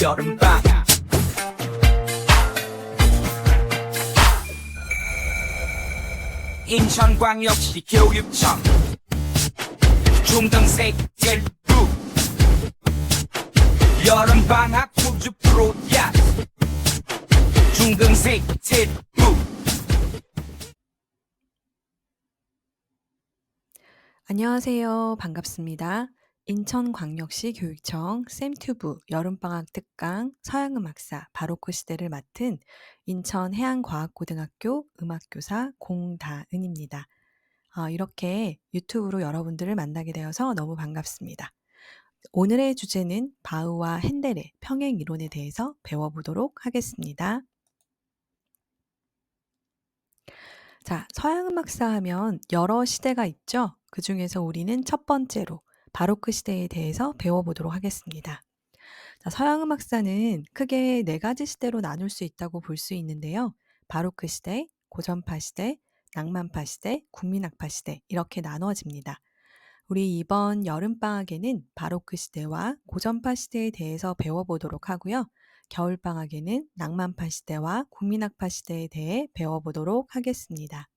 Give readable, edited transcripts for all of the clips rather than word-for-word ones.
여름방학 인천광역시 교육청 중등생 젤부 여름방학 우주 프로젝트 중등생 젤부. 안녕하세요. 반갑습니다. 인천광역시 교육청 쌤튜브 여름방학 특강 서양음악사 바로크 시대를 맡은 인천해양과학고등학교 음악교사 공다은입니다. 이렇게 유튜브로 여러분들을 만나게 되어서 너무 반갑습니다. 오늘의 주제는 바흐와 핸델의 평행 이론에 대해서 배워보도록 하겠습니다. 자, 서양음악사 하면 여러 시대가 있죠. 그 중에서 우리는 첫 번째로 바로크 시대에 대해서 배워보도록 하겠습니다. 자, 서양음악사는 크게 4가지 시대로 나눌 수 있다고 볼 수 있는데요. 바로크 시대, 고전파 시대, 낭만파 시대, 국민악파 시대 이렇게 나누어집니다. 우리 이번 여름방학에는 바로크 시대와 고전파 시대에 대해서 배워보도록 하고요. 겨울방학에는 낭만파 시대와 국민악파 시대에 대해 배워보도록 하겠습니다.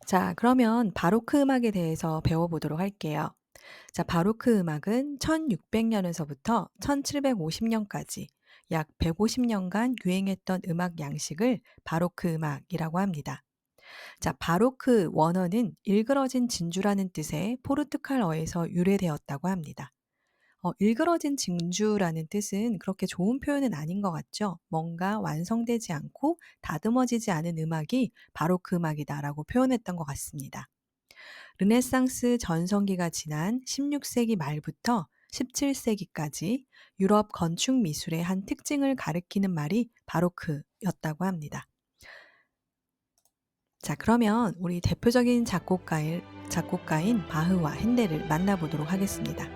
자, 그러면 바로크 음악에 대해서 배워보도록 할게요. 자, 바로크 음악은 1600년에서부터 1750년까지 약 150년간 유행했던 음악 양식을 바로크 음악이라고 합니다. 자, 바로크 원어는 일그러진 진주라는 뜻의 포르투갈어에서 유래되었다고 합니다. 일그러진 진주라는 뜻은 그렇게 좋은 표현은 아닌 것 같죠? 뭔가 완성되지 않고 다듬어지지 않은 음악이 바로크 음악이다라고 표현했던 것 같습니다. 르네상스 전성기가 지난 16세기 말부터 17세기까지 유럽 건축 미술의 한 특징을 가리키는 말이 바로크였다고 합니다. 자, 그러면 우리 대표적인 작곡가인 바흐와 핸델을 만나보도록 하겠습니다.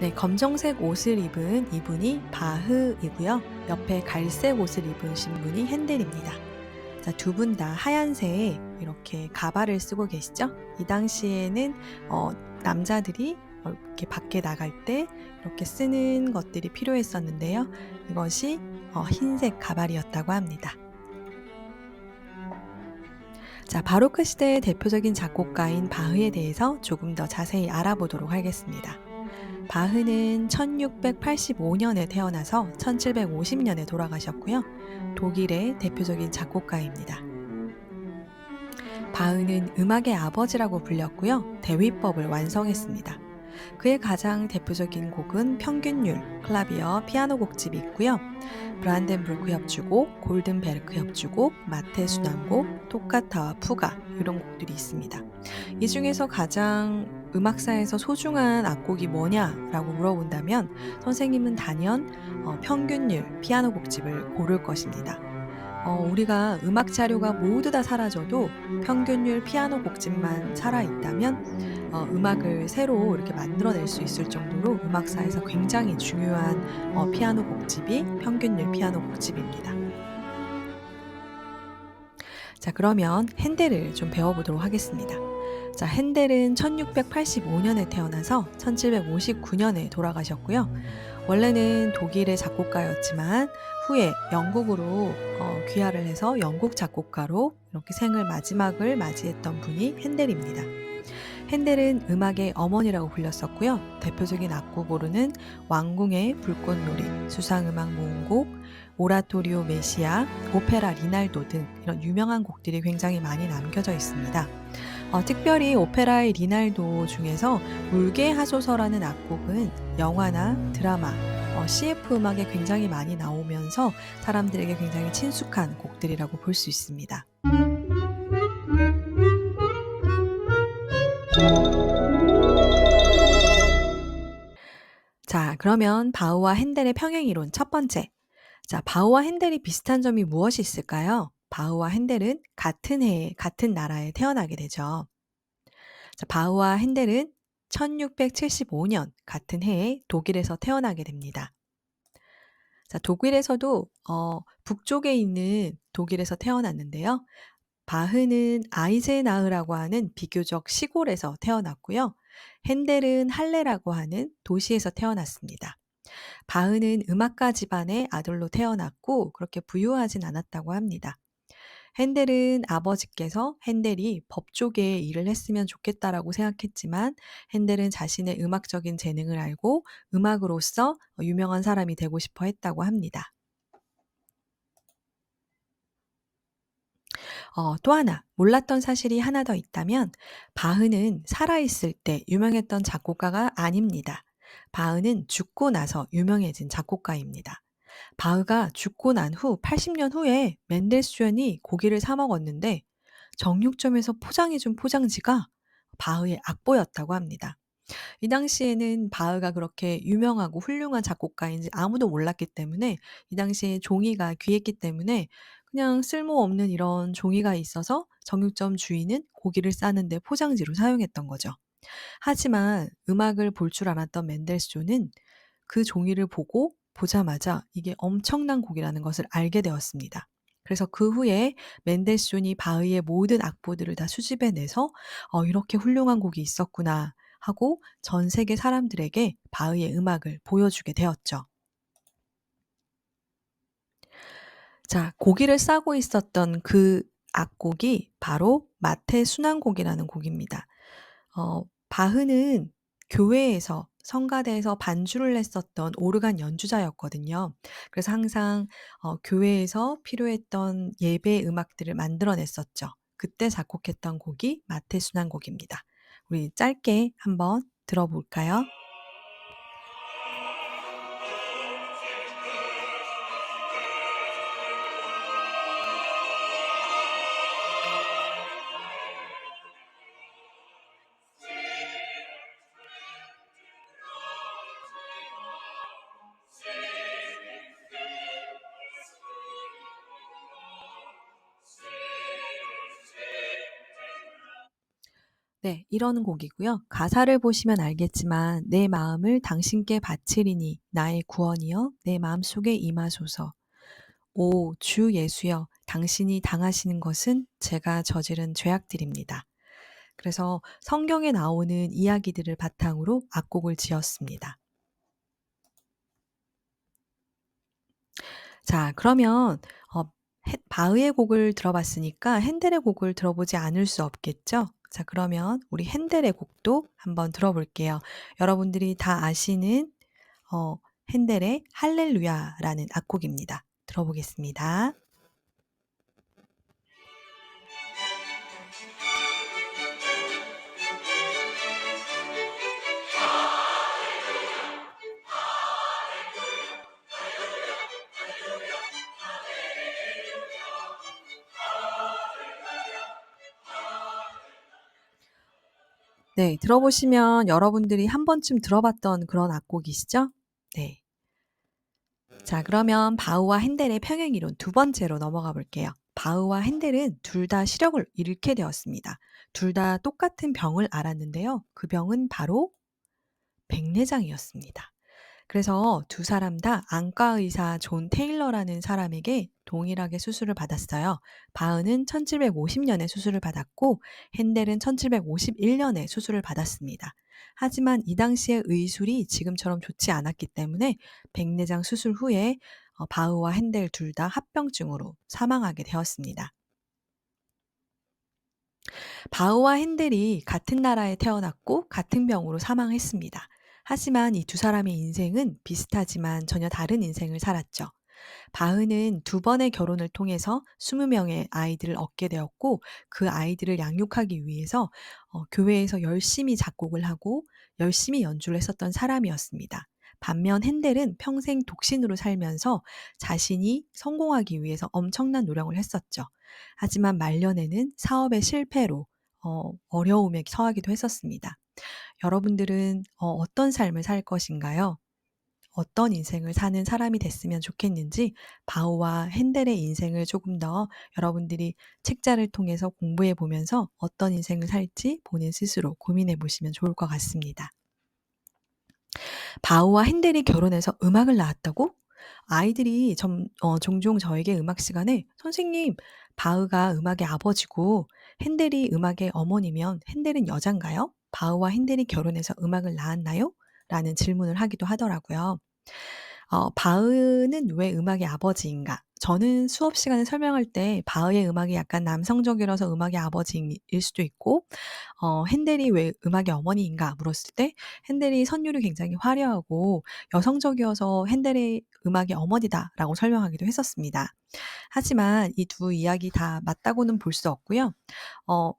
네, 검정색 옷을 입은 이분이 바흐이고요. 옆에 갈색 옷을 입으신 분이 핸델입니다. 자, 두 분 다 하얀색 이렇게 가발을 쓰고 계시죠? 이 당시에는 남자들이 이렇게 밖에 나갈 때 이렇게 쓰는 것들이 필요했었는데요. 이것이 흰색 가발이었다고 합니다. 자, 바로크 시대의 대표적인 작곡가인 바흐에 대해서 조금 더 자세히 알아보도록 하겠습니다. 바흐는 1685년에 태어나서 1750년에 돌아가셨고요. 독일의 대표적인 작곡가입니다. 바흐는 음악의 아버지라고 불렸고요. 대위법을 완성했습니다. 그의 가장 대표적인 곡은 평균율, 클라비어, 피아노 곡집이 있고요. 브란덴부르크 협주곡, 골든베르크 협주곡, 마테 순환곡, 토카타와 푸가 이런 곡들이 있습니다. 이 중에서 가장 음악사에서 소중한 악곡이 뭐냐라고 물어본다면 선생님은 단연 평균율, 피아노 곡집을 고를 것입니다. 우리가 음악 자료가 모두 다 사라져도 평균율 피아노 곡집만 살아있다면 음악을 새로 이렇게 만들어낼 수 있을 정도로 음악사에서 굉장히 중요한 피아노 곡집이 평균율 피아노 곡집입니다. 자, 그러면 핸델을 좀 배워보도록 하겠습니다. 자, 핸델은 1685년에 태어나서 1759년에 돌아가셨고요. 원래는 독일의 작곡가였지만 후에 영국으로 귀화를 해서 영국 작곡가로 이렇게 생을 마지막을 맞이했던 분이 핸델입니다. 핸델은 음악의 어머니라고 불렸었고요. 대표적인 악곡으로는 왕궁의 불꽃놀이, 수상음악 모음곡, 오라토리오 메시아, 오페라 리날도 등 이런 유명한 곡들이 굉장히 많이 남겨져 있습니다. 특별히 오페라의 리날도 중에서 울게 하소서라는 악곡은 영화나 드라마, CF 음악에 굉장히 많이 나오면서 사람들에게 굉장히 친숙한 곡들이라고 볼 수 있습니다. 자, 그러면 바흐와 핸델의 평행이론 첫 번째. 자, 바흐와 핸델이 비슷한 점이 무엇이 있을까요? 바흐와 핸델은 같은 해에 같은 나라에 태어나게 되죠. 자, 바흐와 핸델은 1675년 같은 해에 독일에서 태어나게 됩니다. 자, 독일에서도 북쪽에 있는 독일에서 태어났는데요. 바흐는 아이젠하흐라고 하는 비교적 시골에서 태어났고요. 핸델은 할레라고 하는 도시에서 태어났습니다. 바흐는 음악가 집안의 아들로 태어났고 그렇게 부유하진 않았다고 합니다. 핸델은 아버지께서 핸델이 법 쪽에 일을 했으면 좋겠다라고 생각했지만 핸델은 자신의 음악적인 재능을 알고 음악으로서 유명한 사람이 되고 싶어 했다고 합니다. 또 하나 몰랐던 사실이 하나 더 있다면 바흐는 살아있을 때 유명했던 작곡가가 아닙니다. 바흐는 죽고 나서 유명해진 작곡가입니다. 바흐가 죽고 난 후 80년 후에 멘델스존이 고기를 사 먹었는데 정육점에서 포장해 준 포장지가 바흐의 악보였다고 합니다. 이 당시에는 바흐가 그렇게 유명하고 훌륭한 작곡가인지 아무도 몰랐기 때문에 이 당시에 종이가 귀했기 때문에 그냥 쓸모없는 이런 종이가 있어서 정육점 주인은 고기를 싸는데 포장지로 사용했던 거죠. 하지만 음악을 볼 줄 알았던 멘델스존은 그 종이를 보자마자 이게 엄청난 곡이라는 것을 알게 되었습니다. 그래서 그 후에 멘델스존이 바흐의 모든 악보들을 다 수집해 내서 이렇게 훌륭한 곡이 있었구나 하고 전 세계 사람들에게 바흐의 음악을 보여주게 되었죠. 자, 고기를 싸고 있었던 그 악곡이 바로 마태 순환곡이라는 곡입니다. 바흐는 교회에서 성가대에서 반주를 했었던 오르간 연주자였거든요. 그래서 항상 교회에서 필요했던 예배 음악들을 만들어냈었죠. 그때 작곡했던 곡이 마태 순환곡입니다. 우리 짧게 한번 들어볼까요? 네, 이런 곡이고요. 가사를 보시면 알겠지만 내 마음을 당신께 바치리니 나의 구원이여 내 마음속에 임하소서. 오, 주 예수여, 당신이 당하시는 것은 제가 저지른 죄악들입니다. 그래서 성경에 나오는 이야기들을 바탕으로 악곡을 지었습니다. 자, 그러면 바흐의 곡을 들어봤으니까 핸델의 곡을 들어보지 않을 수 없겠죠? 자, 그러면 우리 핸델의 곡도 한번 들어볼게요. 여러분들이 다 아시는 어, 핸델의 할렐루야라는 악곡입니다. 들어보겠습니다. 네, 들어보시면 여러분들이 한 번쯤 들어봤던 그런 악곡이시죠? 네. 자, 그러면 바흐와 핸델의 평행이론 두 번째로 넘어가 볼게요. 바흐와 핸델은 둘 다 시력을 잃게 되었습니다. 둘 다 똑같은 병을 앓았는데요. 그 병은 바로 백내장이었습니다. 그래서 두 사람 다 안과 의사 존 테일러라는 사람에게 동일하게 수술을 받았어요. 바흐는 1750년에 수술을 받았고 핸델은 1751년에 수술을 받았습니다. 하지만 이 당시의 의술이 지금처럼 좋지 않았기 때문에 백내장 수술 후에 바흐와 핸델 둘 다 합병증으로 사망하게 되었습니다. 바흐와 핸델이 같은 나라에 태어났고 같은 병으로 사망했습니다. 하지만 이 두 사람의 인생은 비슷하지만 전혀 다른 인생을 살았죠. 바흐는 두 번의 결혼을 통해서 20명의 아이들을 얻게 되었고 그 아이들을 양육하기 위해서 교회에서 열심히 작곡을 하고 열심히 연주를 했었던 사람이었습니다. 반면 핸델은 평생 독신으로 살면서 자신이 성공하기 위해서 엄청난 노력을 했었죠. 하지만 말년에는 사업의 실패로 어려움에 처하기도 했었습니다. 여러분들은 어떤 삶을 살 것인가요? 어떤 인생을 사는 사람이 됐으면 좋겠는지 바흐와 핸델의 인생을 조금 더 여러분들이 책자를 통해서 공부해 보면서 어떤 인생을 살지 본인 스스로 고민해 보시면 좋을 것 같습니다. 바흐와 핸델이 결혼해서 음악을 낳았다고? 아이들이 종종 저에게 음악 시간에 "선생님, 바흐가 음악의 아버지고 핸델이 음악의 어머니면 핸델은 여잔가요? 바흐와 핸델이 결혼해서 음악을 낳았나요?" 라는 질문을 하기도 하더라고요. 바흐는 왜 음악의 아버지인가? 저는 수업 시간에 설명할 때 바흐의 음악이 약간 남성적이라서 음악의 아버지일 수도 있고, 핸델이 왜 음악의 어머니인가 물었을 때 핸델이 선율이 굉장히 화려하고 여성적이어서 핸델이 음악의 어머니다라고 설명하기도 했었습니다. 하지만 이 두 이야기 다 맞다고는 볼 수 없고요.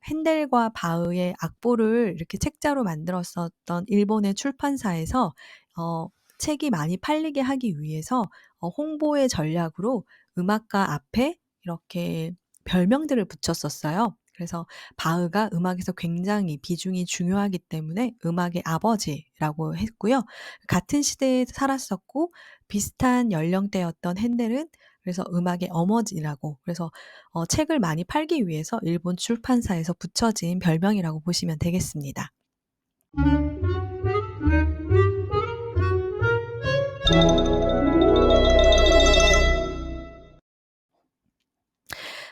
핸델과 바흐의 악보를 이렇게 책자로 만들었었던 일본의 출판사에서 어 책이 많이 팔리게 하기 위해서 홍보의 전략으로 음악가 앞에 이렇게 별명들을 붙였었어요. 그래서 바흐가 음악에서 굉장히 비중이 중요하기 때문에 음악의 아버지라고 했고요. 같은 시대에 살았었고 비슷한 연령대였던 핸델은 그래서 음악의 어머니라고, 그래서 책을 많이 팔기 위해서 일본 출판사에서 붙여진 별명이라고 보시면 되겠습니다.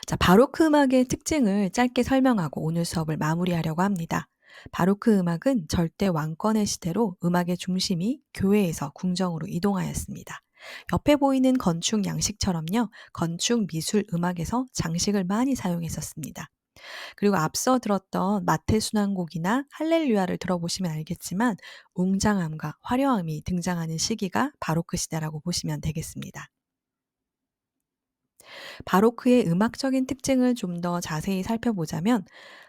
자, 바로크 음악의 특징을 짧게 설명하고 오늘 수업을 마무리하려고 합니다. 바로크 음악은 절대 왕권의 시대로 음악의 중심이 교회에서 궁정으로 이동하였습니다. 옆에 보이는 건축 양식처럼요, 건축 미술 음악에서 장식을 많이 사용했었습니다. 그리고 앞서 들었던 마태순환곡이나 할렐루야를 들어보시면 알겠지만 웅장함과 화려함이 등장하는 시기가 바로크 시대라고 보시면 되겠습니다. 바로크의 음악적인 특징을 좀 더 자세히 살펴보자면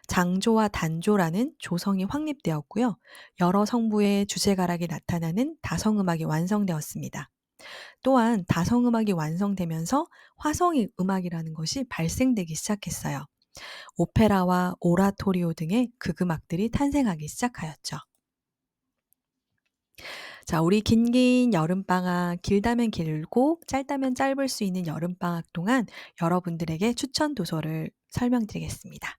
장조와 단조라는 조성이 확립되었고요. 여러 성부의 주제가락이 나타나는 다성음악이 완성되었습니다. 또한 다성음악이 완성되면서 화성의 음악이라는 것이 발생되기 시작했어요. 오페라와 오라토리오 등의 극음악들이 탄생하기 시작하였죠. 자, 우리 긴긴 여름방학, 길다면 길고 짧다면 짧을 수 있는 여름방학 동안 여러분들에게 추천 도서를 설명드리겠습니다.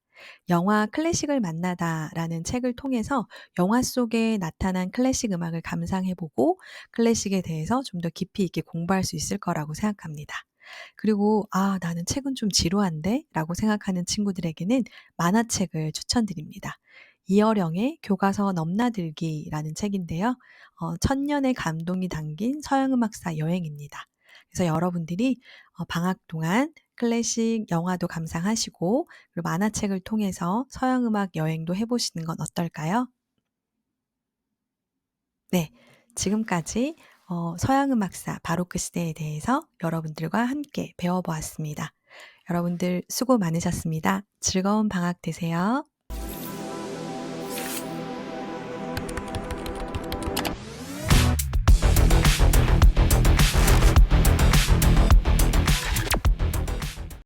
영화 클래식을 만나다라는 책을 통해서 영화 속에 나타난 클래식 음악을 감상해보고 클래식에 대해서 좀 더 깊이 있게 공부할 수 있을 거라고 생각합니다. 그리고 '아, 나는 책은 좀 지루한데?' 라고 생각하는 친구들에게는 만화책을 추천드립니다. 이어령의 교과서 넘나들기라는 책인데요. 천년의 감동이 담긴 서양음악사 여행입니다. 그래서 여러분들이 방학 동안 클래식 영화도 감상하시고 그리고 만화책을 통해서 서양음악 여행도 해 보시는 건 어떨까요? 네. 지금까지 서양음악사 바로크 시대에 대해서 여러분들과 함께 배워 보았습니다. 여러분들 수고 많으셨습니다. 즐거운 방학 되세요.